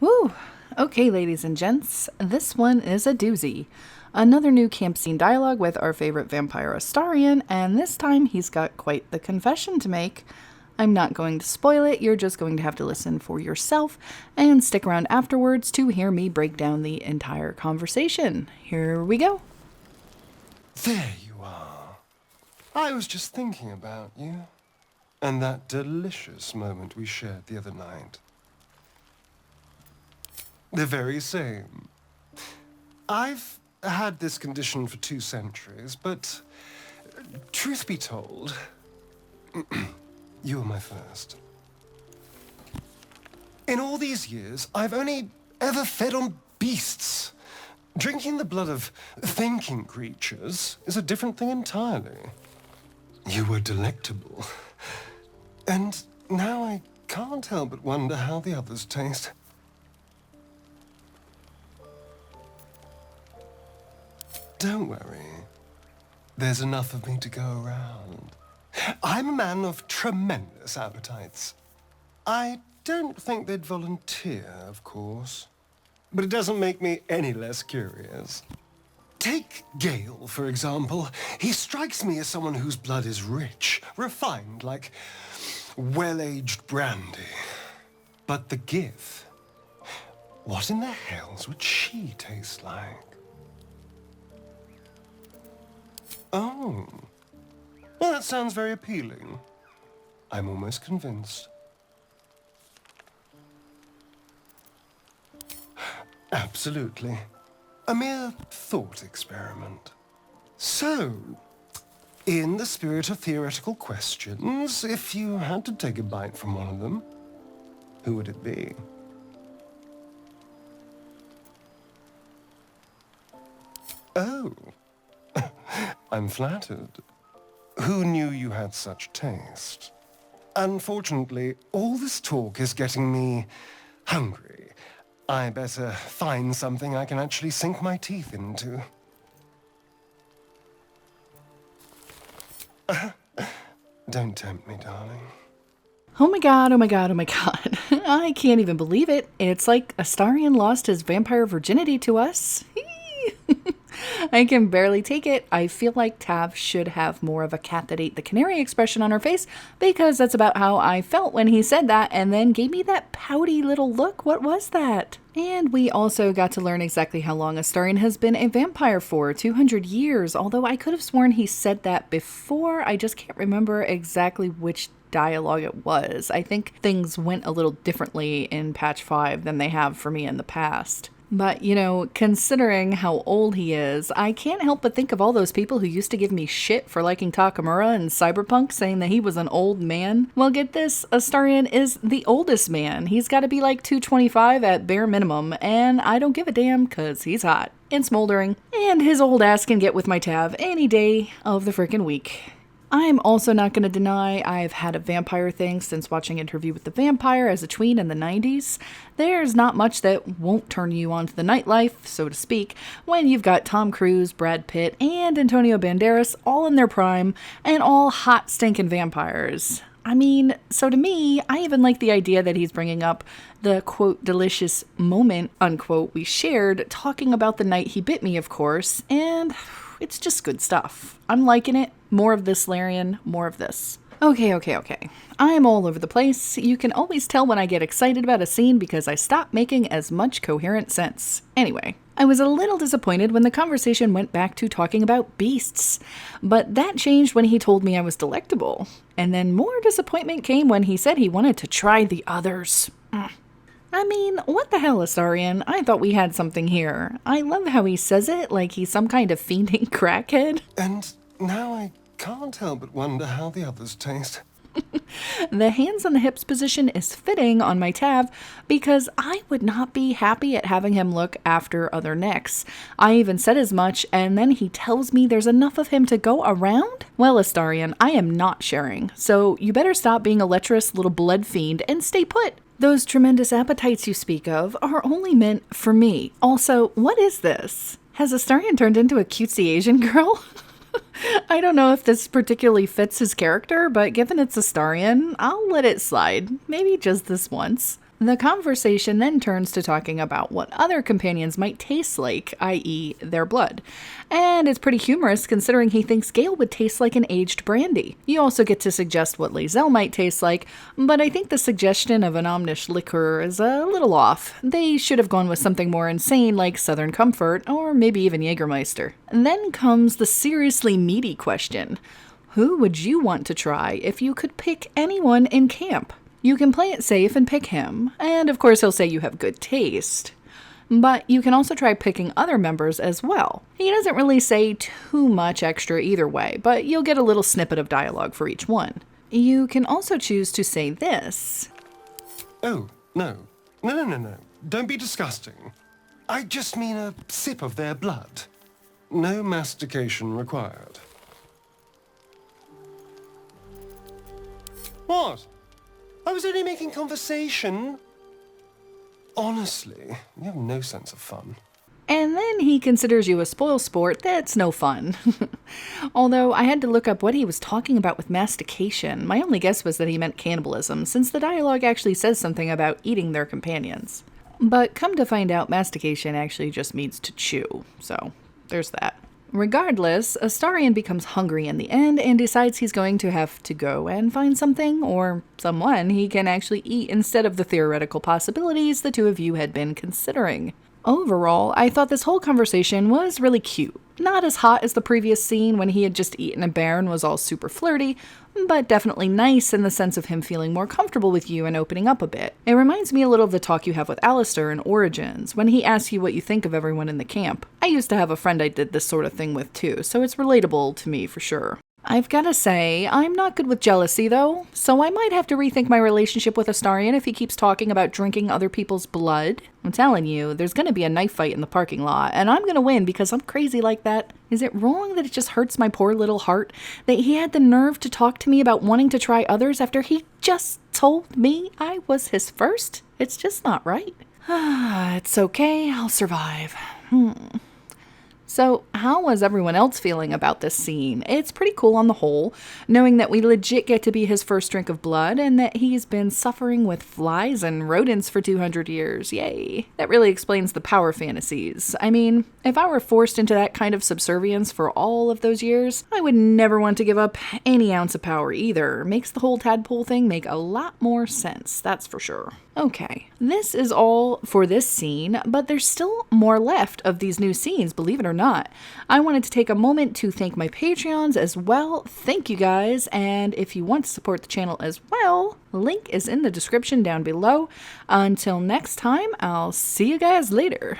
Whew. Okay, ladies and gents, this one is a doozy. Another new camp scene dialogue with our favorite vampire Astarion, and this time he's got quite the confession to make. I'm not going to spoil it, you're just going to have to listen for yourself, and stick around afterwards to hear me break down the entire conversation. Here we go. There you are. I was just thinking about you, and that delicious moment we shared the other night. The very same. I've had this condition for 2 centuries, but truth be told, you were my first. In all these years, I've only ever fed on beasts. Drinking the blood of thinking creatures is a different thing entirely. You were delectable. And now I can't help but wonder how the others taste. Don't worry. There's enough of me to go around. I'm a man of tremendous appetites. I don't think they'd volunteer, of course. But it doesn't make me any less curious. Take Gale, for example. He strikes me as someone whose blood is rich, refined, like well-aged brandy. But the Gith, what in the hells would she taste like? Oh. Well, that sounds very appealing. I'm almost convinced. Absolutely. A mere thought experiment. So, in the spirit of theoretical questions, if you had to take a bite from one of them, who would it be? Oh. I'm flattered. Who knew you had such taste? Unfortunately, all this talk is getting me hungry. I better find something I can actually sink my teeth into. Don't tempt me, darling. Oh my god, oh my god, oh my god. I can't even believe it. It's like Astarion lost his vampire virginity to us. I can barely take it. I feel like Tav should have more of a cat that ate the canary expression on her face, because that's about how I felt when he said that and then gave me that pouty little look. What was that? And we also got to learn exactly how long Astarion has been a vampire for, 200 years, although I could have sworn he said that before. I just can't remember exactly which dialogue it was. I think things went a little differently in patch 5 than they have for me in the past. But, you know, considering how old he is, I can't help but think of all those people who used to give me shit for liking Takamura and Cyberpunk, saying that he was an old man. Well, get this, Astarion is the oldest man. He's got to be like 225 at bare minimum, and I don't give a damn because he's hot and smoldering, and his old ass can get with my Tav any day of the frickin' week. I'm also not going to deny I've had a vampire thing since watching Interview with the Vampire as a tween in the 90s. There's not much that won't turn you on to the nightlife, so to speak, when you've got Tom Cruise, Brad Pitt, and Antonio Banderas all in their prime, and all hot stinking vampires. I mean, so to me, I even like the idea that he's bringing up the, quote, delicious moment, unquote, we shared, talking about the night he bit me, of course, and it's just good stuff. I'm liking it. More of this, Larian. More of this. Okay. I'm all over the place. You can always tell when I get excited about a scene because I stop making as much coherent sense. Anyway, I was a little disappointed when the conversation went back to talking about beasts, but that changed when he told me I was delectable. And then more disappointment came when he said he wanted to try the others. I mean, what the hell, Astarion? I thought we had something here. I love how he says it like he's some kind of fiending crackhead. And now I can't help but wonder how the others taste. The hands on the hips position is fitting on my Tav because I would not be happy at having him look after other necks. I even said as much, and then he tells me there's enough of him to go around? Well, Astarion, I am not sharing, so you better stop being a lecherous little blood fiend and stay put. Those tremendous appetites you speak of are only meant for me. Also, what is this? Has Astarion turned into a cutesy Asian girl? I don't know if this particularly fits his character, but given it's Astarion, I'll let it slide. Maybe just this once. The conversation then turns to talking about what other companions might taste like, i.e., their blood. And it's pretty humorous considering he thinks Gale would taste like an aged brandy. You also get to suggest what Lae'zel might taste like, but I think the suggestion of an Omnish liquor is a little off. They should have gone with something more insane like Southern Comfort, or maybe even Jägermeister. And then comes the seriously meaty question. Who would you want to try if you could pick anyone in camp? You can play it safe and pick him, and of course he'll say you have good taste. But you can also try picking other members as well. He doesn't really say too much extra either way, but you'll get a little snippet of dialogue for each one. You can also choose to say this. Oh, no. No. Don't be disgusting. I just mean a sip of their blood. No mastication required. What? I was only making conversation. Honestly, you have no sense of fun. And then he considers you a spoilsport that's no fun. Although I had to look up what he was talking about with mastication. My only guess was that he meant cannibalism, since the dialogue actually says something about eating their companions. But come to find out, mastication actually just means to chew, so there's that. Regardless, Astarion becomes hungry in the end and decides he's going to have to go and find something, or someone, he can actually eat instead of the theoretical possibilities the two of you had been considering. Overall, I thought this whole conversation was really cute. Not as hot as the previous scene when he had just eaten a bear and was all super flirty, but definitely nice in the sense of him feeling more comfortable with you and opening up a bit. It reminds me a little of the talk you have with Alistair in Origins, when he asks you what you think of everyone in the camp. I used to have a friend I did this sort of thing with too, so it's relatable to me for sure. I've gotta say, I'm not good with jealousy though, so I might have to rethink my relationship with Astarion if he keeps talking about drinking other people's blood. I'm telling you, there's gonna be a knife fight in the parking lot, and I'm gonna win because I'm crazy like that. Is it wrong that it just hurts my poor little heart that he had the nerve to talk to me about wanting to try others after he just told me I was his first? It's just not right. It's okay, I'll survive. So, how was everyone else feeling about this scene? It's pretty cool on the whole, knowing that we legit get to be his first drink of blood and that he's been suffering with flies and rodents for 200 years. Yay. That really explains the power fantasies. I mean, if I were forced into that kind of subservience for all of those years, I would never want to give up any ounce of power either. Makes the whole tadpole thing make a lot more sense, that's for sure. Okay, this is all for this scene, but there's still more left of these new scenes, believe it or not. I wanted to take a moment to thank my Patreons as well. Thank you guys, and if you want to support the channel as well, link is in the description down below. Until next time, I'll see you guys later.